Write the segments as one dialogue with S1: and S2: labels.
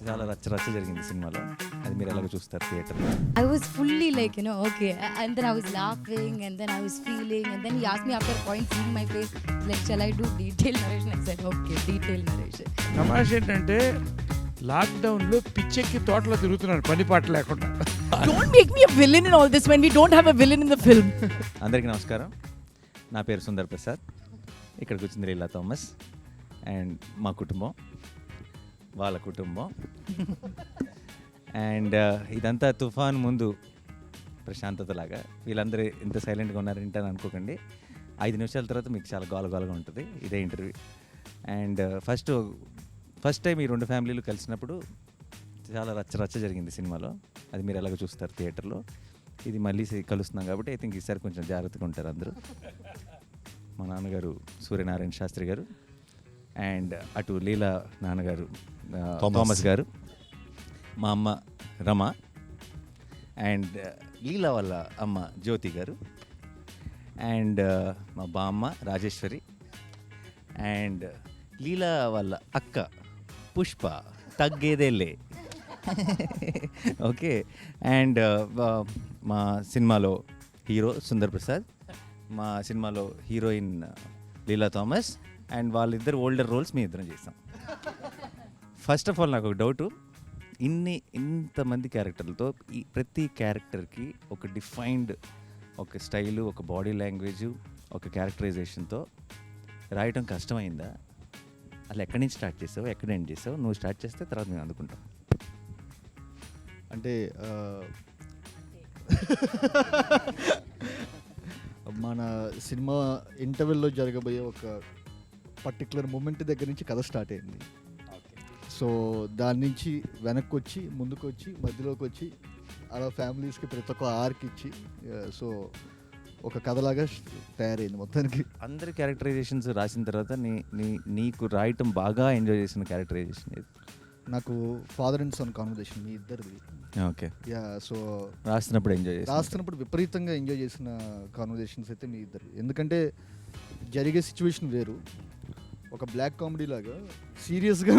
S1: చాలా రచ్చ జరిగింది సినిమాలో. అది మీరు ఎలాగో చూస్తారు థియేటర్లో.
S2: I was fully like, okay. And then I was laughing and then I was feeling. And then he asked me after a point, seeing my face, like, shall I do detailed narration? I said, okay, detailed narration.
S3: తమాష ఏంటంటే లాక్డౌన్లో పిచ్చెక్కి తోటలో తిరుగుతున్నారు పని పాట లేకుండా.
S4: Don't make me a villain in all this when we don't have a villain in the film.
S1: అందరికీ నమస్కారం. నా పేరు సుందర్ ప్రసాద్. ఇక్కడికి వచ్చింది లీలా థామస్ అండ్ మా కుటుంబం, వాళ్ళ కుటుంబం. అండ్ ఇదంతా తుఫాన్ ముందు ప్రశాంతతలాగా. వీళ్ళందరూ ఇంత సైలెంట్గా ఉన్నారంటే అని అనుకోకండి. 5 నిమిషాల తర్వాత మీకు చాలా గోలగోలగా ఉంటుంది ఇదే ఇంటర్వ్యూ. అండ్ ఫస్ట్ టైం ఈ 2 ఫ్యామిలీలు కలిసినప్పుడు చాలా రచ్చ జరిగింది సినిమాలో. అది మీరు ఎలాగో చూస్తారు థియేటర్లో. ఇది మళ్ళీ కలుస్తున్నాం కాబట్టి ఐ థింక్ ఈసారి కొంచెం జాగ్రత్తగా ఉంటారు అందరూ. మా నాన్నగారు సూర్యనారాయణ శాస్త్రి గారు అండ్ అటు లీలా నాన్నగారు థామస్ గారు, మా అమ్మ రమ అండ్ లీలా వాళ్ళ అమ్మ జ్యోతి గారు అండ్ మా బామ్మ రాజేశ్వరి అండ్ లీలా వాళ్ళ అక్క పుష్ప తగ్గేదేలే. ఓకే. అండ్ మా సినిమాలో హీరో సుందర్ ప్రసాద్, మా సినిమాలో హీరోయిన్ లీలా థామస్ అండ్ వాళ్ళిద్దరు ఓల్డర్ రోల్స్ మేము ఇద్దరం చేస్తాం. ఫస్ట్ ఆఫ్ ఆల్ నాకు ఒక డౌటు, ఇంతమంది క్యారెక్టర్లతో ఈ ప్రతి క్యారెక్టర్కి ఒక డిఫైన్డ్ ఒక స్టైలు, ఒక బాడీ లాంగ్వేజు, ఒక క్యారెక్టరైజేషన్తో రాయటం కష్టమైందా? అసలు ఎక్కడి నుంచి స్టార్ట్ చేసావు, ఎక్కడ ఎండ్ చేసావు? నువ్వు స్టార్ట్ చేస్తే తర్వాత మేము అందుకుంటాం.
S5: అంటే మన సినిమా ఇంటర్వెల్లో జరగబోయే ఒక పర్టికులర్ మూమెంట్ దగ్గర నుంచి కథ స్టార్ట్ అయింది. సో దాని నుంచి వెనక్కి వచ్చి ముందుకు వచ్చి మధ్యలోకి వచ్చి అలా ఫ్యామిలీస్కి ప్రతి ఒక్క ఆర్క్ ఇచ్చి సో ఒక కథలాగా తయారైంది మొత్తానికి.
S1: అందరి క్యారెక్టరైజేషన్స్ రాసిన తర్వాత నీకు రాయటం బాగా ఎంజాయ్ చేసిన క్యారెక్టరైజేషన్ ఏది?
S5: నాకు ఫాదర్ అండ్ సన్ కాన్వర్జేషన్ మీ ఇద్దరిది.
S1: ఓకే.
S5: యా. సో
S1: రాస్తున్నప్పుడు
S5: విపరీతంగా ఎంజాయ్ చేసిన కాన్వర్జేషన్స్ అయితే మీ ఇద్దరు. ఎందుకంటే జరిగే సిచ్యువేషన్ వేరు, ఒక బ్లాక్ కామెడీ లాగా సీరియస్గా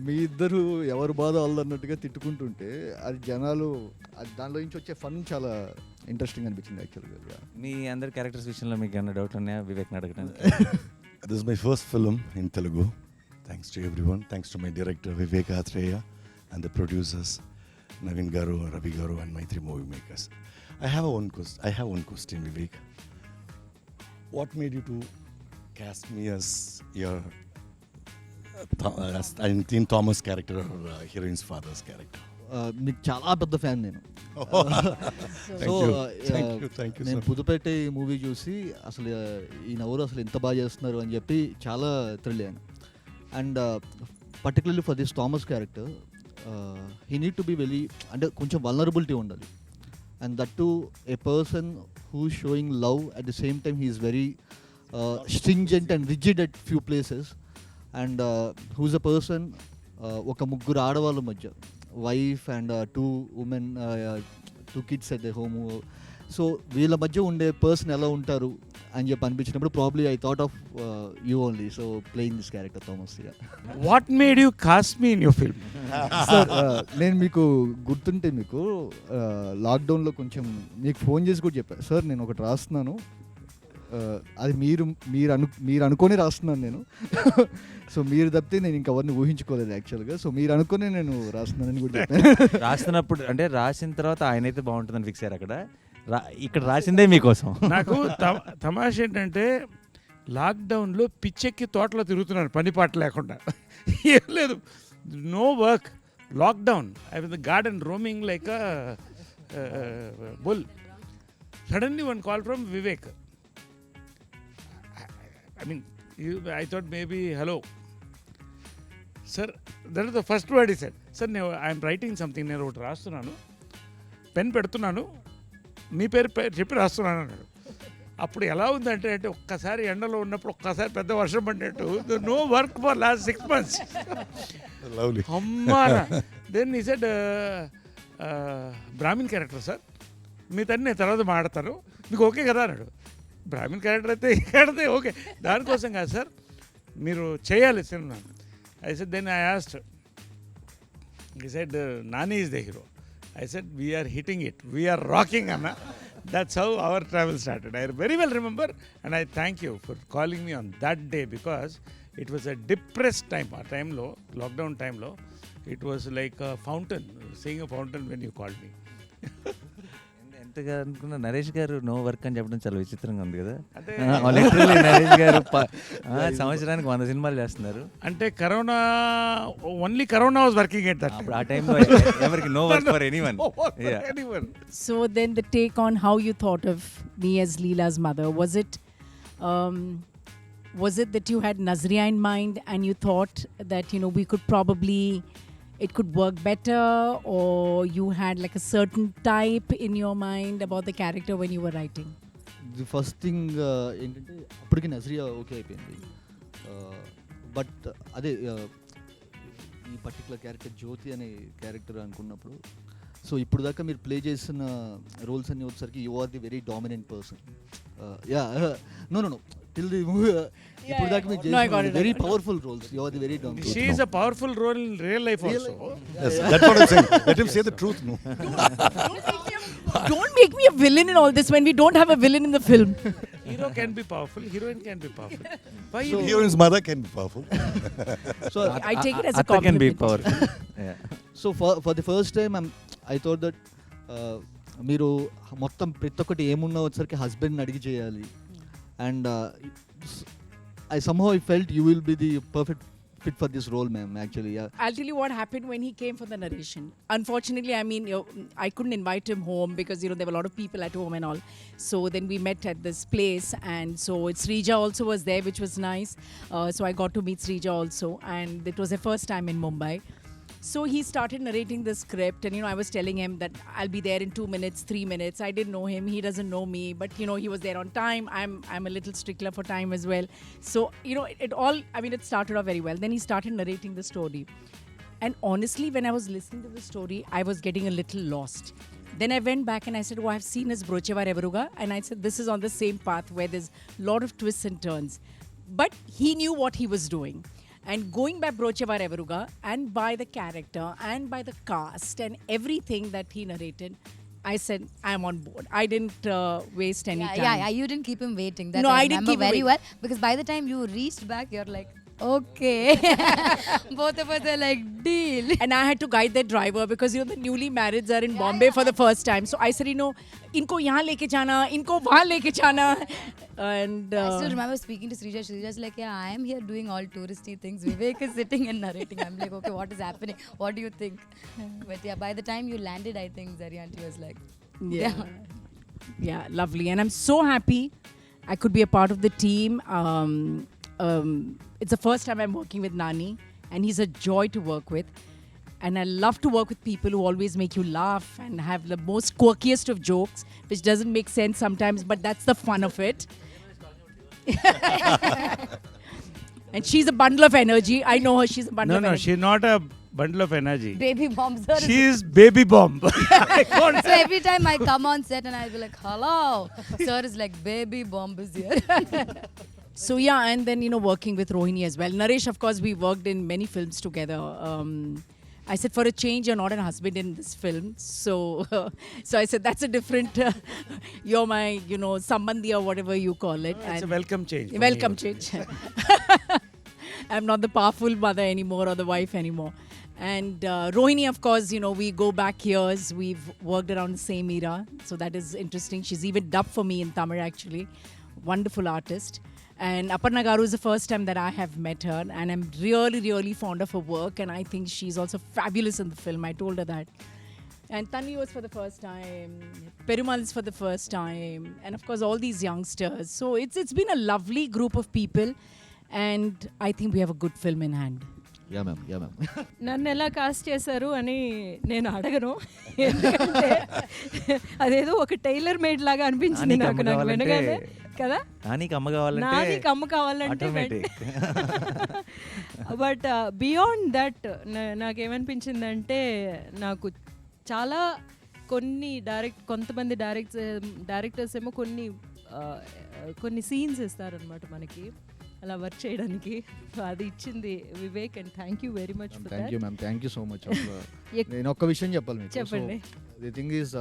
S5: మీ ఇద్దరు ఎవరు బాధ వాళ్ళన్నట్టుగా తిట్టుకుంటుంటే అది జనాలు దానిలో నుంచి వచ్చే ఫన్ చాలా ఇంట్రెస్టింగ్ అనిపించింది యాక్చువల్గా.
S1: మీ అందరి క్యారెక్టర్స్ విషయంలో మీకు ఏమైనా డౌట్ ఉన్నాయా వివేక్ని అడగడానికి?
S6: This is my first film in Telugu. Thanks to everyone. Thanks to my director Vivek Atreya and the producers Navin Garu, Ravi Garu and my 3 movie makers. I have one question, Vivek. What made you to cast me as your in Thomas character or heroine's father's character?
S5: మీకు చాలా పెద్ద fan నేను. So నేను పుదుపేట movie చూసి అసలు ఈయనెవరు అసలు ఎంత బాగా చేస్తున్నారు అని చెప్పి చాలా థ్రిల్ అయ్యాను. And particularly for this Thomas character he need to be very, అంటే కొంచెం వల్నరబిలిటీ ఉండాలి. And that to a person who showing love at the same time he is very stringent and rigid at few places. And whose a person, ఒక ముగ్గురు ఆడవాళ్ళ మధ్య, wife and 2 women, 2 kids at the home. So వీళ్ళ మధ్య ఉండే person ఎలా ఉంటారు అని చెప్పి అనిపించినప్పుడు probably I thought of you only. So playing this character Thomas.
S3: What made you cost me in your film?
S5: Sir నేను మీకు గుర్తుంటే మీకు లాక్డౌన్లో కొంచెం మీకు ఫోన్ చేసి కూడా చెప్పాను, సార్ నేను ఒకటి రాస్తున్నాను, అది మీరు అనుకొని రాస్తున్నాను నేను. సో మీరు తప్పితే నేను ఇంకెవరిని ఊహించుకోలేదు యాక్చువల్గా. సో మీరు అనుకునే నేను రాస్తున్నానని కూడా చెప్పాను.
S1: రాస్తున్నప్పుడు అంటే రాసిన తర్వాత ఆయన అయితే బాగుంటుందని ఫిక్స్ అయ్యారు. అక్కడ ఇక్కడ రాసిందే మీకోసం.
S3: నాకు తమాష ఏంటంటే లాక్డౌన్లో పిచ్చెక్కి తోటలో తిరుగుతున్నారు పని పాట లేకుండా. ఏం లేదు, no work, lockdown. I was the garden roaming like a bull. Suddenly one call from Vivek. I mean, I thought maybe, hello. Sir, that is the first word he said. Sir, I am writing something. నేను ఒకటి రాస్తున్నాను, pen పెడుతున్నాను, మీ పేరు చెప్పి రాస్తున్నాను అన్నాడు. అప్పుడు ఎలా ఉందంటే ఒక్కసారి ఎండలో ఉన్నప్పుడు ఒక్కసారి పెద్ద వర్షం పడినట్టు. No work for last 6 months. అమ్మారా. Then he said, brahmin character sir, మీ తన్ని నేను తర్వాత మాడతాను, మీకు ఓకే కదా అన్నాడు. బ్రాహ్మిన్ క్యారెక్టర్ అయితే ఇక్కడ ఓకే, దానికోసం కాదు సార్, మీరు చేయాలి సినిమా. అయితే then I asked He said, Nani is the hero. I said, we are hitting it. We are rocking, Anna. That's how our travel started. I very well remember, and I thank you for calling me on that day, because it was a depressed time. Our time low, lockdown time low. It was like a fountain, seeing a fountain when you called me.
S1: ఎంతగా అనుకున్న నరేష్ గారు no work అని చెప్పడం చాలా విచిత్రంగా ఉంది కదా.
S3: అంటే
S1: లిటరల్లీ నరేష్ గారు సంవత్సరానికి 100 సినిమాలు చేస్తున్నారు.
S3: అంటే corona, only corona was working at that.
S1: అప్పుడు ఆ టైంలో ఎవరికి no work for anyone.
S4: So then the take on how you thought of me as Leela's mother, was it that you had Nazriya in mind and you thought that, you know, we could probably, it could work better, or you had like a certain type in your mind about the character when you were writing?
S5: The first thing ఏంటంటే అప్పటికి Nazriya okay అయిపోయింది. But అదే ఈ particular character జ్యోతి అనే character అనుకున్నప్పుడు, so ఇప్పుడు దాకా మీరు ప్లే చేసిన రోల్స్ అన్ని వచ్చేసరికి you are the very dominant person. Yeah no till the ఇప్పుడు దాకా మీరు చేసిన very powerful roles, you are the very dominant.
S3: She is a powerful role in real life also.
S6: Yes, that's what I'm saying. Let him say the truth. No.
S4: Don't make me a villain in all this when we don't have a villain in the film.
S3: Hero can be powerful, heroine can be powerful. Why
S6: So
S3: you
S6: heroine's mother can be powerful.
S5: So
S4: I take it as a
S1: అత్త can be
S4: compliment.
S1: Powerful.
S5: So for the first time I thought that మీరు మొత్తం ప్రతి ఒక్కటి ఏమున్నా వచ్చేసరికి హస్బెండ్ని అడిగి చేయాలి. And I somehow I felt you will be the perfect fit for this role, ma'am, actually. Yeah.
S4: I'll tell you what happened when he came for the narration. Unfortunately, I mean, I couldn't invite him home because, you know, there were a lot of people at home and all. So then we met at this place, and so Srija also was there, which was nice. So I got to meet Srija also, and it was the first time in Mumbai. So he started narrating the script, and, you know, I was telling him that I'll be there in 2 minutes, 3 minutes. I didn't know him, he doesn't know me, but, you know, he was there on time. I'm a little stickler for time as well. So, you know, it started off very well. Then he started narrating the story. And honestly, when I was listening to the story, I was getting a little lost. Then I went back and I said, oh, I've seen his Brochevar Everuga. And I said, this is on the same path where there's a lot of twists and turns. But he knew what he was doing. And going by Brochevar Everuga and by the character and by the cast and everything that he narrated, I said, I'm on board. I didn't waste any time.
S2: Yeah, you didn't keep him waiting. That
S4: No,
S2: I
S4: I didn't
S2: remember
S4: keep him
S2: very
S4: waiting.
S2: well, because by the time you reached back, you're like, okay. Both of us are like, deal.
S4: And I had to guide that driver because, you know, the newly marrieds are in Bombay for the first time. So I said, you know, inko yahan leke jana, inko wahan leke jana. And
S2: I still remember speaking to Srija. Srija's like, yeah, I am here doing all touristy things. Vivek is sitting and narrating. I'm like, okay, what is happening? What do you think? But yeah, by the time you landed, I think Zaryanti was like,
S4: yeah, lovely. And I'm so happy I could be a part of the team. It's the first time I'm working with Nani, and he's a joy to work with. And I love to work with people who always make you laugh and have the most quirkiest of jokes, which doesn't make sense sometimes, but that's the fun of it. And she's a bundle of energy. I know her, she's a bundle of
S3: No,
S4: energy.
S3: she's not a bundle of energy.
S2: baby bomb, sir.
S3: She is baby bomb.
S2: So every time I come on set and I'll be like, hello. Sir is like, baby bomb is here.
S4: So yeah, and then, you know, working with Rohini as well. Naresh, of course, we worked in many films together. I said, for a change, you're not a husband in this film. So I said, that's a different, you're my, you know, sambandhi or whatever you call it.
S3: It's a welcome change. for
S4: Welcome
S3: me.
S4: change. I'm not the powerful mother anymore or the wife anymore. And Rohini, of course, you know, we go back years. We've worked around the same era. So that is interesting. She's even dubbed for me in Tamil, actually. Wonderful artist. And Aparna Garu is the first time that I have met her. And I'm really, really fond of her work. And I think she's also fabulous in the film. I told her that. And Tanvi was for the first time. Perumal is for the first time. And of course, all these youngsters. So it's been a lovely group of people. And I think we have a good film in hand.
S5: Yeah ma'am.
S7: నన్ను ఎలా cost చేశారు అని నేను అడగను, ఎందుకంటే అదేదో ఒక tailor made లాగా అనిపించింది నాకు వినగానే కదా.
S1: నానికి అమ్మ కావాలంటే
S7: నాది కమ్ము కావాలంటే బట్ బియాండ్ దట్ నాకేమనిపించిందంటే, నాకు చాలా కొంతమంది డైరెక్టర్స్ ఏమో కొన్ని సీన్స్ ఇస్తారనమాట మనకి. అలా వర్క్ చేయడానికి. సో అది ఇచ్చింది Vivek, and thank you very much for
S5: thank you
S7: that.
S5: Ma'am, thank you so much. నేను ఒక్క విషయం చెప్పాలి మీకు.
S7: చెప్పండి.
S5: ది థింగ్ ఈజ్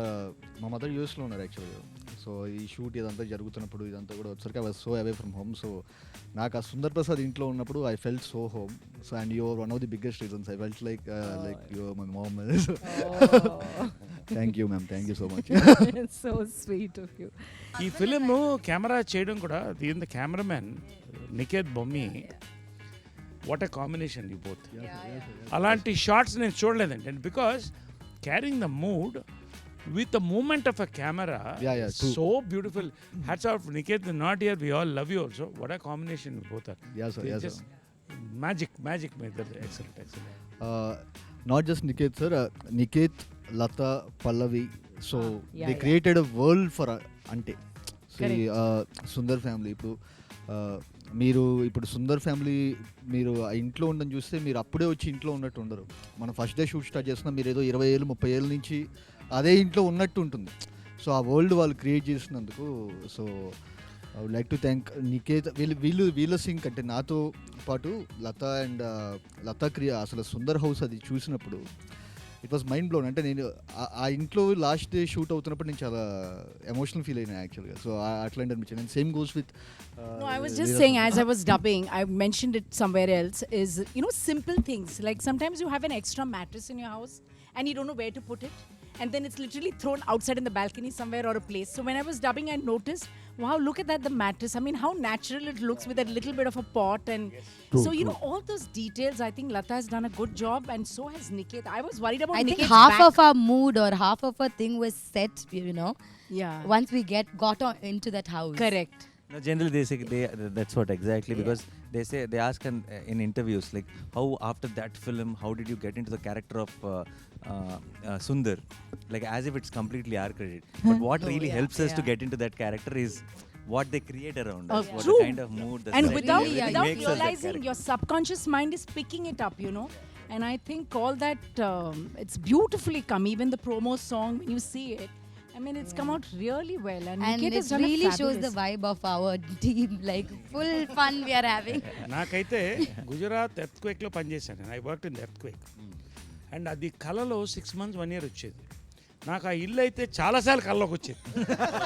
S5: మా మదర్ యూఎస్లో ఉన్నారు యాక్చువల్గా. సో ఈ షూట్ ఇదంతా జరుగుతున్నప్పుడు ఇదంతా కూడా వచ్చరికి I was so away from home. So నాకు ఆ సుందర్ ప్రసాద్ ఇంట్లో ఉన్నప్పుడు I felt so home. So and your one of the biggest reasons. I felt like your my mom. Thank you ma'am, thank you so much.
S7: So sweet of you.
S3: ఈ film camera చేయడం కూడా దీని ద cameraman Niket Bommi, what a combination you both. అలాంటి shorts నేను చూడలేదండి. And because carrying the mood with the movement of a camera,
S5: Yeah, true.
S3: so beautiful. Hats off, Niket, not here, we all love you also. What a combination you both are.
S5: Yes, sir.
S3: It's
S5: Yes,
S3: just
S5: sir.
S3: magic made that. Excellent.
S5: Not just Niket sir, Niket, Lata, Pallavi. So
S7: yeah,
S5: they
S7: yeah.
S5: created a world for Ante.
S7: Correct.
S5: Sundar family. ఇప్పుడు మీరు ఇప్పుడు Sundar family మీరు ఆ ఇంట్లో ఉండని చూస్తే మీరు అప్పుడే వచ్చి ఇంట్లో ఉన్నట్టు ఉండరు. మనం ఫస్ట్ డే షూట్ స్టార్ట్ చేస్తున్నా మీరు ఏదో 20 ఏళ్ళు 30 ఏళ్ళ నుంచి అదే ఇంట్లో ఉన్నట్టు ఉంటుంది. సో ఆ వరల్డ్ వాళ్ళు క్రియేట్ చేసినందుకు so I would like to thank Niket. వీళ్ళ సింక్ అంటే నాతో పాటు లతా అండ్ లతా అసలు సుందర్ హౌస్ అది చూసినప్పుడు ఇట్ వాస్ మైండ్ బ్లోన్. అంటే నేను ఆ ఇంట్లో లాస్ట్ డే షూట్ అవుతున్నప్పుడు నేను చాలా ఎమోషనల్ ఫీల్ అయినా యాక్చువల్గా. సో అట్లాంటి అనిపించింది. And same goes with
S4: No, I was just saying, as I was dubbing, I mentioned it somewhere else, is, you know, simple things. Like sometimes you have an extra mattress in your house and you don't know where to put it. And then it's literally thrown outside in the balcony somewhere or a place. So when I was dubbing, I noticed, wow, look at that, the mattress. I mean, how natural it looks with that little bit of a pot. And so, you know, all those details, I think Lata has done a good job, and so has Niket. I was worried about
S2: I think
S4: Niket's
S2: half
S4: back.
S2: of our mood or half of our thing was set, you know,
S4: Yeah.
S2: once we got on into that house.
S4: Correct.
S1: No, generally they say that's what exactly, because they ask in interviews like, how after that film, how did you get into the character of Sundar, like as if it's completely our credit. But what really helps us to get into that character is what they create around us, what
S4: True.
S1: the kind of mood, the
S4: And
S1: setting,
S4: without
S1: everything makes us that
S4: realizing,
S1: character.
S4: your subconscious mind is picking it up, you know. And I think all that, it's beautifully come. Even the promo song, when you see it, I mean, it's come out really well. And
S2: And
S4: Niket has
S2: it
S4: done a
S2: really shows the
S4: fabulous-
S2: vibe of our team, like full fun we are having.
S3: నాకైతే గుజరాత్ ఎర్త్క్వేక్లో పనిచేశాను నేను. I work in earthquake. And అది కళలో 6 months 1 year వచ్చేది. నాకు ఆ ఇల్లు అయితే చాలాసార్లు కళ్ళలోకి వచ్చేది.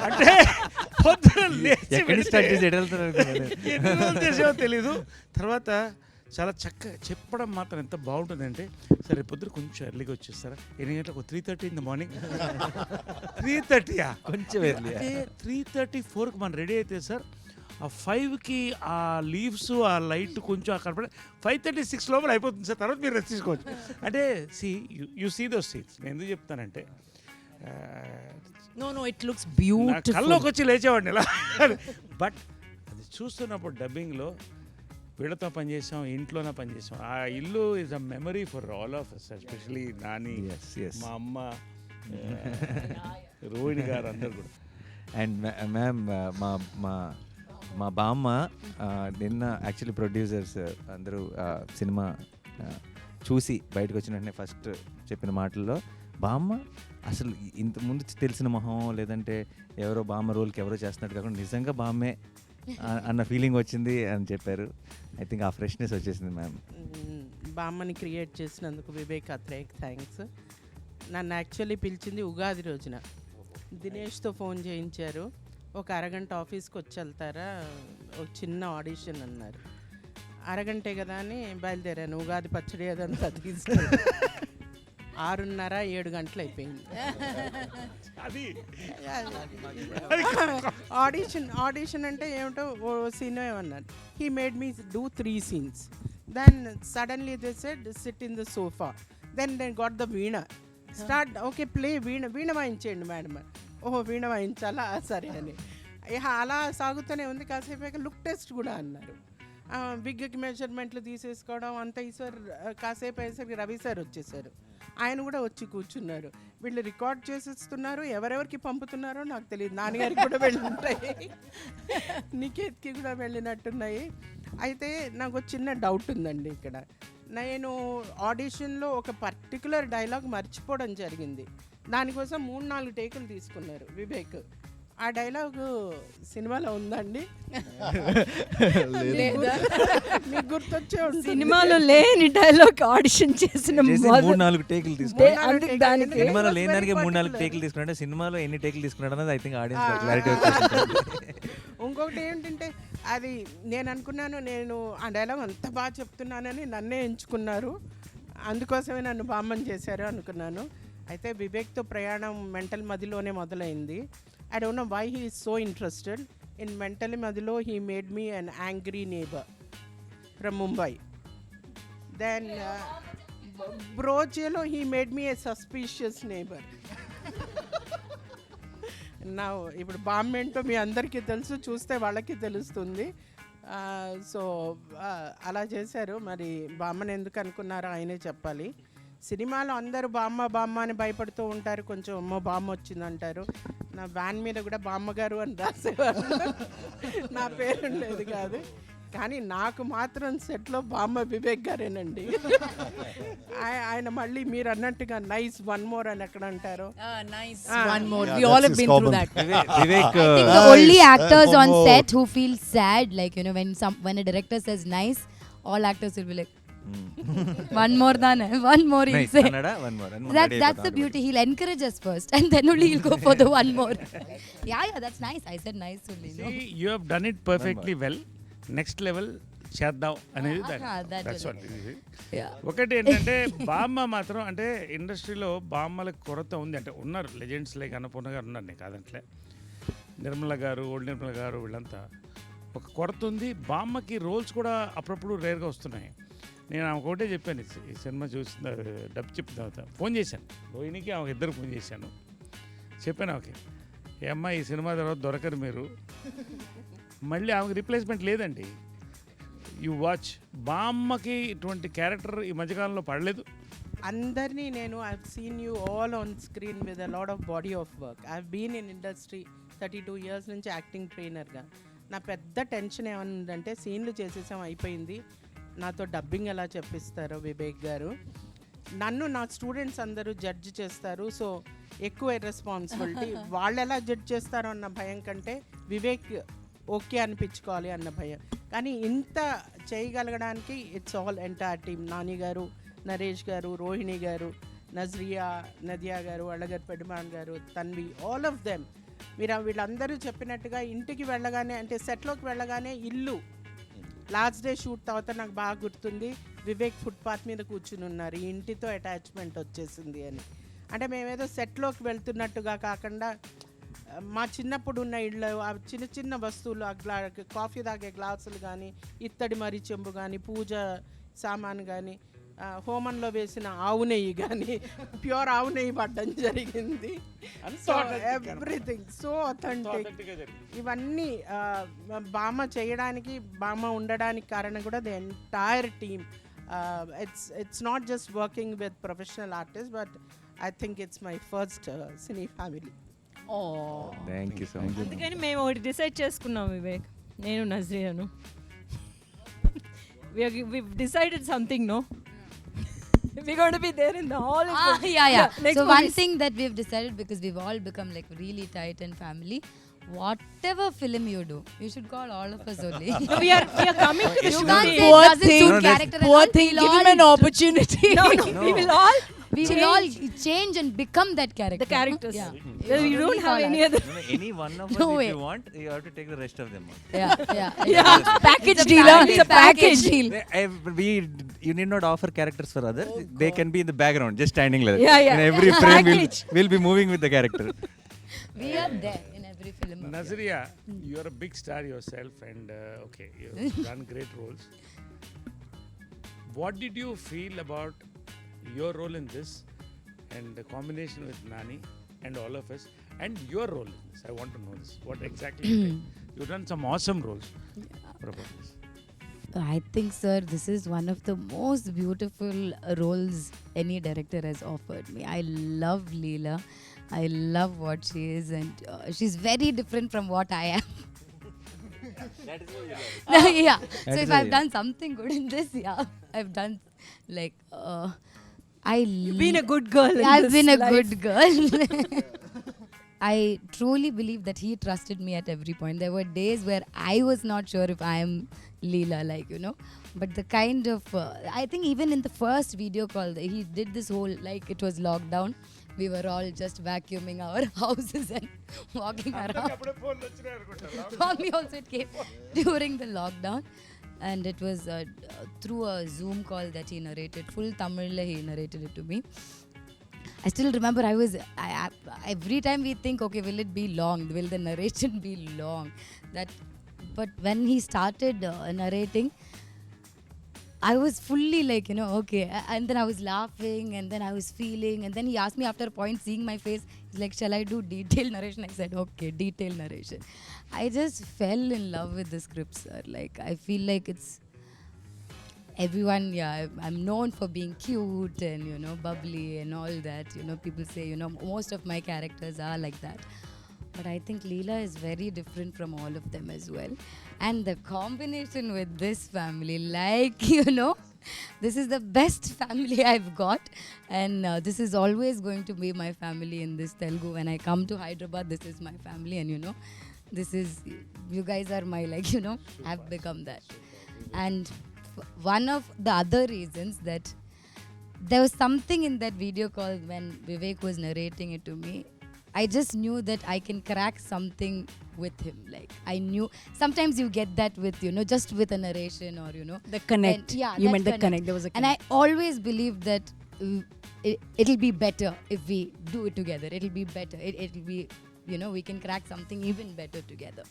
S3: అంటే పొద్దున లేచి
S1: ఎక్కడి స్టార్ట్ చేసి ఎటు వెళ్తారు అనుకున్నాను.
S3: ఎన్ని రోజులు చేసావో తెలీదు. తర్వాత చాలా చక్కగా చెప్పడం మాత్రం ఎంత బాగుంటుందంటే, సరే పొద్దున కొంచెం ఎర్లీగా వచ్చేస్తారా, 8 గంటలకు 3:30 in the morning. 3:30
S1: కొంచెం early.
S3: 3:30 4కి మనం రెడీ అయితే సార్, ఆ 5కి ఆ లీవ్స్ ఆ లైట్ కొంచెం అక్కడ పడి 5:36 లోపల అయిపోతుంది సార్. తర్వాత మీరు రెస్ట్ తీసుకోవచ్చు. అంటే యూ సీ దోస్ సీన్స్. నేను ఎందుకు చెప్తానంటే,
S4: No, it looks
S3: నా
S4: beautiful.
S3: కల్లోకి వచ్చి లేచేవాడిని ఇలా. బట్ అది చూస్తున్నప్పుడు డబ్బింగ్లో వీళ్ళతో పనిచేసాం, ఇంట్లోనే పనిచేసాం. ఆ ఇల్లు is a memory for all of us, especially Nani,
S1: Yes.
S3: మా అమ్మ, రోహిణి గారు అందరు కూడా.
S1: అండ్ మ్యామ్ మా బామ్మ నిన్న యాక్చువల్లీ ప్రొడ్యూసర్స్ అందరూ సినిమా చూసి బయటకు వచ్చిన వెంటనే ఫస్ట్ చెప్పిన మాటల్లో, బామ్మ అసలు ఇంత ముందు తెలిసిన మొహం లేదంటే ఎవరో బామ్మ రోల్కి ఎవరో చేస్తున్నట్టు కాకుండా నిజంగా బామ్మే అన్న ఫీలింగ్ వచ్చింది అని చెప్పారు. ఐ థింక్ ఆ ఫ్రెష్నెస్ వచ్చేసింది మ్యామ్.
S8: బామ్మని క్రియేట్ చేసినందుకు వివేక్ అత్రేయకి థ్యాంక్స్. నన్ను యాక్చువల్లీ పిలిచింది ఉగాది రోజున. దినేష్తో ఫోన్ చేయించారు, ఒక అరగంట ఆఫీస్కి వచ్చి వెళ్తారా, ఒక చిన్న ఆడిషన్ అన్నారు. అరగంటే కదా అని బయలుదేరాను. ఉగాది పచ్చడి అదంతా తీసుకుని 6:30 7 గంటలు అయిపోయింది.
S3: అది
S8: ఆడిషన్ అంటే ఏమిటో ఓ సీన్ ఏమన్నారు. He made me do 3 scenes. Then suddenly they said sit in the sofa. Then they got the veena. Start okay play veena వాయించేయండి మేడం. ఓహో వీణ వాయించాలా, సరే అని. అలా సాగుతూనే ఉంది. కాసేపు లుక్ టెస్ట్ కూడా అన్నారు. బిగ్కి మెజర్మెంట్లు తీసేసుకోవడం అంతా. ఈసారి కాసేపు అయ్యేసరికి రవి సార్ వచ్చేసారు. ఆయన కూడా వచ్చి కూర్చున్నారు. వీళ్ళు రికార్డ్ చేసేస్తున్నారు, ఎవరెవరికి పంపుతున్నారో నాకు తెలియదు. నాన్నగారికి కూడా వెళ్ళినట్టున్నాయి, నికేత్కి కూడా వెళ్ళినట్టున్నాయి. అయితే నాకు ఒక చిన్న డౌట్ ఉందండి ఇక్కడ. నేను ఆడిషన్లో ఒక పర్టికులర్ డైలాగ్ మర్చిపోవడం జరిగింది. దానికోసం 3-4 టేకులు తీసుకున్నారు వివేక్. ఆ డైలాగు సినిమాలో ఉందండి?
S4: లేదా?
S8: మీకు గుర్తొచ్చే ఉంటుంది.
S7: సినిమాలో లేని డైలాగ్ ఆడిషన్ చేసిన
S1: 3-4 టేకులు తీసుకున్నాడు.
S7: అందుకు దానికి
S1: సినిమాలో లేని దానికి 3-4 టేకులు తీసుకున్నాడు. సినిమాలో ఎన్ని టేకులు తీసుకున్నాడు అన్నది ఐ థింక్ ఆడియన్స్ క్లారిటీ వచ్చేసింది.
S8: ఇంకొకటి ఏంటంటే అది నేను అనుకున్నాను, నేను ఆ డైలాగ్ అంత బాగా చెప్తున్నానని నన్నే ఎంచుకున్నారు, అందుకోసమే నన్ను బామ్మని చేశారు అనుకున్నాను. అయితే వివేక్తో ప్రయాణం మెంటల్ మదిలోనే మొదలైంది. I don't know why he is so interested in mental Madhilo. He made me an angry neighbour from Mumbai. Then బ్రోచేలో he made me a suspicious neighbour. నా ఇప్పుడు బామ్మ ఏంటో మీ అందరికీ తెలుసు, చూస్తే వాళ్ళకి తెలుస్తుంది. సో అలా చేశారు. మరి బామ్మని ఎందుకు అనుకున్నారో ఆయనే చెప్పాలి. సినిమాలో అందరూ బామ్మ బామ్మ అని భయపడుతూ ఉంటారు, కొంచెం అమ్మో బామ్మ వచ్చిందంటారు. నా వ్యాన్ మీద కూడా బామ్మగారు అని రాసేవారు, నా పేరు ఉండేది కాదు. కానీ నాకు మాత్రం సెట్లో బామ్మ వివేక్ గారేనండి. ఆయన మళ్ళీ మీరు అన్నట్టుగా నైస్ వన్ మోర్ అని ఎక్కడ అంటారు?
S4: Nice. One more. We all have been through that.
S1: Vivek
S2: I think the only actors on set who feel sad, like, you know, when a director says nice, all actors will be like, one more than one more he'll say. That's the beauty. He'll encourage us first and then only he'll go for the one more. Yeah, that's nice. I said nice only. No?
S3: See, you have done it perfectly well. Next level చేద్దాం అనేది that's what it is. ఒకటి ఏంటంటే బామ్మ మాత్రం అంటే ఇండస్ట్రీలో బామ్మలకు కొరత ఉంది. అంటే ఉన్నారు లెజెండ్స్ లైక్ అన్నపూర్ణ గారు ఉన్నారు, నేను కాదంటలే, నిర్మల గారు, ఓల్డ్ నిర్మల గారు, వీళ్ళంతా ఒక కొరత ఉంది. బామ్మకి రోల్స్ కూడా అప్పుడప్పుడు రేర్గా వస్తున్నాయి. నేను ఆమె ఒకటే చెప్పాను, ఈ సినిమా చూసిన డబ్బు చెప్పిన తర్వాత ఫోన్ చేశాను రోహిణికి, ఆమె ఇద్దరు ఫోన్ చేశాను. చెప్పాను ఓకే ఏ అమ్మ ఈ సినిమా తర్వాత దొరకరు మీరు, మళ్ళీ ఆమెకి రిప్లేస్మెంట్ లేదండి. You watch. బామ్మకి ఇటువంటి క్యారెక్టర్ ఈ మధ్యకాలంలో పడలేదు.
S8: అందరినీ నేను I've seen you all on screen with a lot of body of work. I've been in industry 32 years నుంచి యాక్టింగ్ ట్రైనర్గా. నా పెద్ద టెన్షన్ ఏమనుందంటే సీన్లు చేసేసాం అయిపోయింది, నాతో డబ్బింగ్ ఎలా చెప్పిస్తారో వివేక్ గారు. నన్ను నా స్టూడెంట్స్ అందరూ జడ్జ్ చేస్తారు, సో ఎక్కువ రెస్పాన్సిబిలిటీ. వాళ్ళు ఎలా జడ్జ్ చేస్తారో అన్న భయం కంటే వివేక్ ఓకే అనిపించుకోవాలి అన్న భయం. కానీ ఇంత చేయగలగడానికి it's all entire team. Nani garu, Naresh గారు, రోహిణి గారు, నజ్రియా, నదియా గారు, అళ్ళగారు, పెడుమాన్ గారు, తన్వి, ఆల్ ఆఫ్ దెమ్. మీరు వీళ్ళందరూ చెప్పినట్టుగా ఇంటికి వెళ్ళగానే, అంటే సెట్లోకి వెళ్ళగానే ఇల్లు లాస్ట్ డే షూట్ తర్వాత నాకు బాగా గుర్తుంది, వివేక్ ఫుట్పాత్ మీద కూర్చుని ఉన్నారు, ఈ ఇంటితో అటాచ్మెంట్ వచ్చేసింది అని. అంటే మేమేదో సెట్లోకి వెళ్తున్నట్టుగా కాకుండా మా చిన్నప్పుడు ఉన్న ఇళ్ళు, ఆ చిన్న చిన్న వస్తువులు, ఆ కాఫీ తాగే గ్లాసులు కానీ, ఇత్తడి మరి చెంబు కానీ, పూజ సామాన్ కానీ, హోమంలో వేసిన ఆవు నెయ్యి కానీ, ప్యూర్ ఆవు నెయ్యి పడ్డం జరిగింది. So everything so authentic. ఇవన్నీ బామ్మ చేయడానికి, బామ్మ ఉండడానికి కారణం కూడా the entire team. It's not just working with professional artist, but I think it's my first cine family.
S1: Thank you so much.
S7: అందుకని మేము ఒకటి డిసైడ్ చేసుకున్నాం వివేక్, నేను నజ్రియాను. we decided something, no? We're going to be there in the hall.
S2: Yeah. So one
S7: movies.
S2: thing that we've decided, because we've all become like really tight and family, whatever film you do, you should call all of us only.
S7: No, we are coming to the
S2: You
S7: shooting.
S2: can't say
S4: Poor
S2: it doesn't
S4: thing,
S2: suit character and
S4: poor
S2: all.
S4: thing,
S2: We'll
S4: give him
S2: all-
S4: an opportunity.
S7: No, we will all
S2: We will all change and become that character.
S7: the characters.
S2: Yeah.
S7: Well, we don't have any other.
S1: Any one of us,
S2: No
S1: if
S2: way.
S1: you want, you have to take the rest of them.
S2: Yeah.
S7: Package
S2: It's a
S7: deal.
S2: package.
S7: It's a package deal.
S1: You need not offer characters for others. They can be in the background, just standing like that.
S7: Yeah.
S1: In every frame,
S7: Package.
S1: we'll be moving with the character.
S2: We are there in every film.
S3: Nazria, you are a big star yourself, and okay, you've done great roles. What did you feel about your role in this, and the combination with Nani and all of us, and your role in this? I want to know this. What exactly you think? You've done some awesome roles. What about this?
S2: I think, sir, this is one of the most beautiful roles any director has offered me. I love Leela. I love what she is, and she's very different from what I am. Yeah. So if I've done something good in this, yeah, I've done like
S7: You've been a good girl.
S2: I've been a good girl. I truly believe that he trusted me at every point. There were days where I was not sure if I am Leela, like, you know. But the kind of, I think even in the first video call, he did this whole, like, it was lockdown. We were all just vacuuming our houses and walking around. For me also it came during the lockdown. And it was through a Zoom call that he narrated. Full Tamil he narrated it to me. I still remember every time we think, okay, will it be long? Will the narration be long? But when he started narrating, I was fully like, you know, okay. And then I was laughing, and then I was feeling, and then he asked me after a point, seeing my face, he's like, shall I do detailed narration? I said, okay, detailed narration. I just fell in love with the script, sir. Like, I feel like it's everyone, I'm known for being cute and, you know, bubbly and all that. You know, people say, you know, most of my characters are like that. But I think Leela is very different from all of them as well. And the combination with this family, like, you know, this is the best family I've got. And this is always going to be my family in this Telugu. When I come to Hyderabad, this is my family. And, you know, this is, you guys are my, like, you know, have become that. And one of the other reasons that there was something in that video call when Vivek was narrating it to me, I just knew that I can crack something with him. Like, I knew sometimes you get that with, you know, just with a narration or, you know,
S4: The connect.
S2: And, yeah,
S4: You
S2: that
S4: meant the connect. There was a
S2: And I
S4: connect.
S2: always believed that it'll be better if we do it together. It'll be better. It'll be, you know, we can crack something even better together.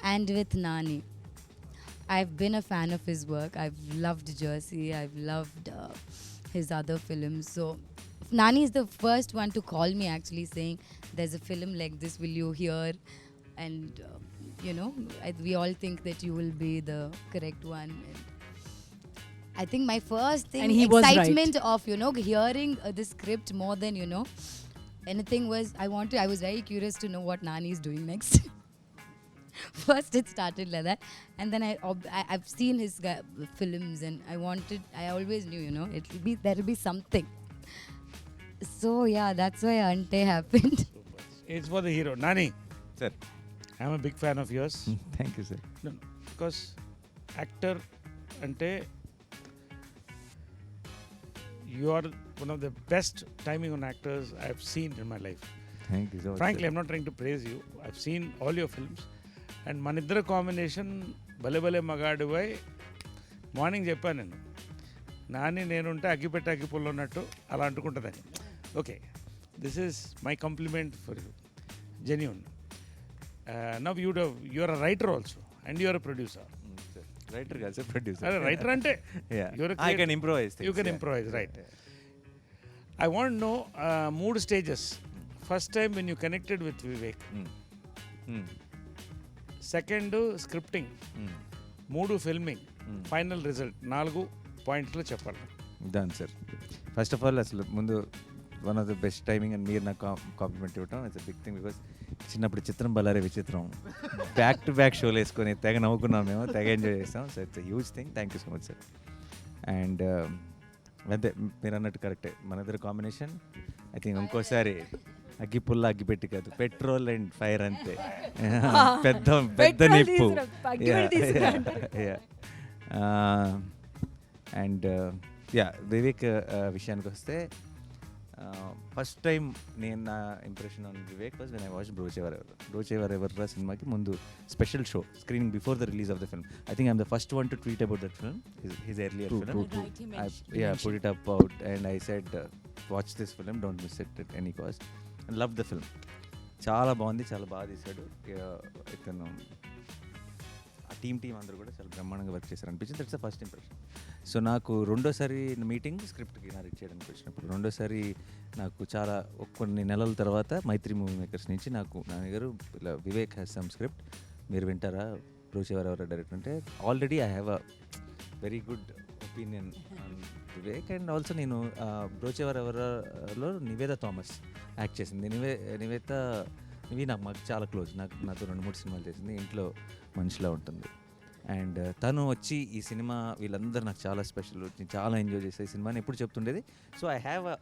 S2: And with Nani, I've been a fan of his work. I've loved Jersey. I've loved his other films. So Nani is the first one to call me actually saying, there's a film like this, will you hear? And, you know, we all think that you will be the correct one. And I think my first thing,
S4: And he was right.
S2: excitement of, you know, hearing the script more than, you know, anything was, I was very curious to know what Nani is doing next. First it started like that, and then I've seen his films, and I always knew, you know, there'll be something. So yeah, that's why Ante happened.
S3: It's for the hero. Nani,
S1: Sir.
S3: I'm a big fan of yours.
S1: Thank you, sir.
S3: No, because actor ante you are one of the best timing on actors I've seen in my life.
S1: Thank you so much.
S3: Frankly,
S1: sir.
S3: I'm not trying to praise you. I've seen all your films. And మన ఇద్దరు combination భలే భలే మగాడు పోయి morning చెప్పాను నేను, నాని నేనుంటే అగ్గిపెట్టి అగ్గిపుల్ల ఉన్నట్టు అలా అంటుకుంటుందని. Okay, this is my compliment for you, genuine. Now you're a writer also and you're a producer.
S1: Writer కాదు సార్, ప్రొడ్యూసర్.
S3: అరే రైటర్ అంటే
S1: I can improvise things.
S3: You can improvise, right. I want no 3 stages. First time when you connected with Vivek, second scripting, 3 filming, final result, 4 పాయింట్స్లో చెప్పాలి.
S1: Done sir. First of all అసలు ముందు one of the best timing and మీరు నాకు complement ఇవ్వటం it's big thing. Because చిన్నప్పుడు చిత్రం బలారే విచిత్రం బ్యాక్ టు బ్యాక్ షోలు వేసుకొని తెగ నవ్వుకున్నాం మేము, తెగ ఎంజాయ్ చేస్తాం. So it's huge thing. Thank you so much sir. And అదే మీరు అన్నట్టు కరెక్టే, మన ఇద్దరు కాంబినేషన్ ఐ థింక్ ఇంకోసారి అగ్గి పుల్ల అగ్గి పెట్టి కాదు, పెట్రోల్ అండ్ ఫైర్ అంతే. పెద్ద పెద్ద నిప్పు. అండ్ వివేక్ విషయానికి వస్తే ఫస్ట్ టైం నేను నా impression on Vivek was when I watch Brochevarevarura సినిమాకి ముందు special show screening before the release of the film. I think I'm the first one to tweet about that film, his earlier film. Put it up out and I said watch this film, don't miss it at any cost. And loved the film. చాలా బాగుంది, చాలా బాగా తీశాడు ఇతను. ఆ team అందరూ కూడా చాలా బ్రహ్మాండంగా వర్క్ చేశారు అనిపించింది. That's the first impression. So నాకు రెండోసారి మీటింగ్ స్క్రిప్ట్కి నారేట్ చేయడానికి వచ్చినప్పుడు, రెండోసారి నాకు చాలా కొన్ని నెలల తర్వాత మైత్రి మూవీ మేకర్స్ నుంచి నాకు నాన్నగారు ఇలా వివేక్ హ్యాస్ సమ్ స్క్రిప్ట్, మీరు వింటారా, బ్రోచేవర్ ఎవరు డైరెక్టర్ అంటే, already I have a very good opinion on Vivek. And also నేను బ్రోచేవర్ ఎవరలో నివేద థామస్ యాక్ట్ చేసింది. నివి మాకు చాలా క్లోజ్, నాతో 2-3 సినిమాలు చేసింది, ఇంట్లో మనిషిలా ఉంటుంది. అండ్ తను వచ్చి ఈ సినిమా వీళ్ళందరూ నాకు చాలా స్పెషల్, చాలా ఎంజాయ్ చేసే ఈ సినిమాని ఎప్పుడు చెప్తుండేది. So I have a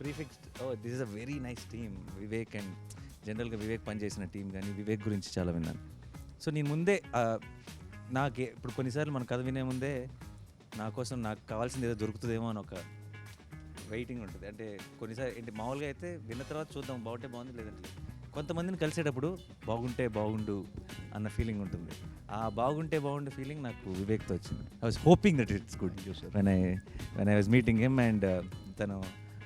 S1: prefixed, this is a very nice team, Vivek and జనరల్గా వివేక్ పనిచేసిన టీం కానీ వివేక్ గురించి చాలా విన్నాను. సో నేను ముందే నాకే ఇప్పుడు కొన్నిసార్లు మన కథ వినే ముందే నా కోసం నాకు కావాల్సింది ఏదో దొరుకుతుందేమో అని ఒక వెయిటింగ్ ఉంటుంది. అంటే కొన్నిసార్లు ఏంటి మామూలుగా అయితే విన్న తర్వాత చూద్దాం బాగుంటే బాగుంది లేదంటే కొంతమందిని కలిసేటప్పుడు బాగుంటే బాగుండు అన్న ఫీలింగ్ ఉంటుంది. ఆ బాగుంటే బాగుండు ఫీలింగ్ నాకు వివేక్తో వచ్చింది. I was hoping that it's good when I was meeting him and తను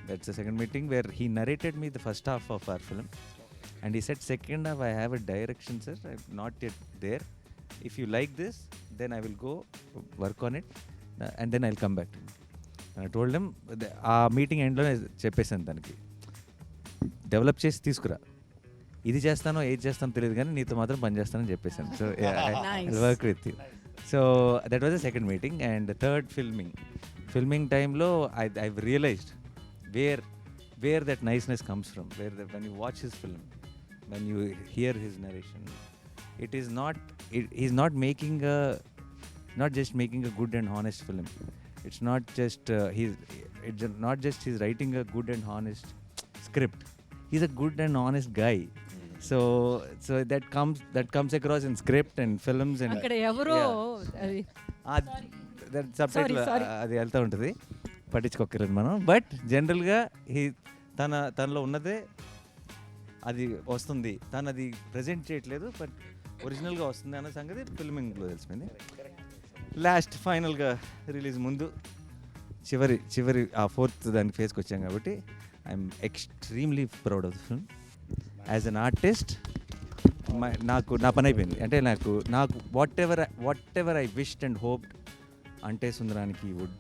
S1: that's the second meeting where he narrated me the first half of our film and he set second half I have a direction sir, I not yet there, if you like this then I will go work on it and then I will come back to I told them. ఆ meeting ఎండ్లోనే చెప్పేసాను తనకి, develop చేసి తీసుకురా, ఇది చేస్తానో ఏది చేస్తానో తెలియదు కానీ నీతో మాత్రం పని చేస్తానని చెప్పేసాను. So work with you. So that was the second meeting. And third filming టైంలో I realised where that niceness comes from, when you watch his film, when you hear his narration, it is not he's not making a good and honest film. It's not just he's writing a good and honest script. He's a good and honest guy. So that comes across in script and films and
S7: అక్కడ ఎవరో
S1: that subtitle అది వెళ్తూ ఉంటుంది, పట్టించుకోకర్లేదు మనం. But జనరల్గా తనలో ఉన్నదే అది వస్తుంది, తను అది ప్రజెంట్ చేయట్లేదు బట్ ఒరిజినల్గా వస్తుంది అన్న సంగతి ఫిల్మింగ్లో తెలిసిపోయింది. లాస్ట్ ఫైనల్గా రిలీజ్ ముందు చివరి ఆ ఫోర్త్ దానికి ఫేస్కి వచ్చాం కాబట్టి I'm extremely proud of the film. As an artist నా పని అయిపోయింది. అంటే నాకు whatever I wished and hoped Ante Sundaraniki would,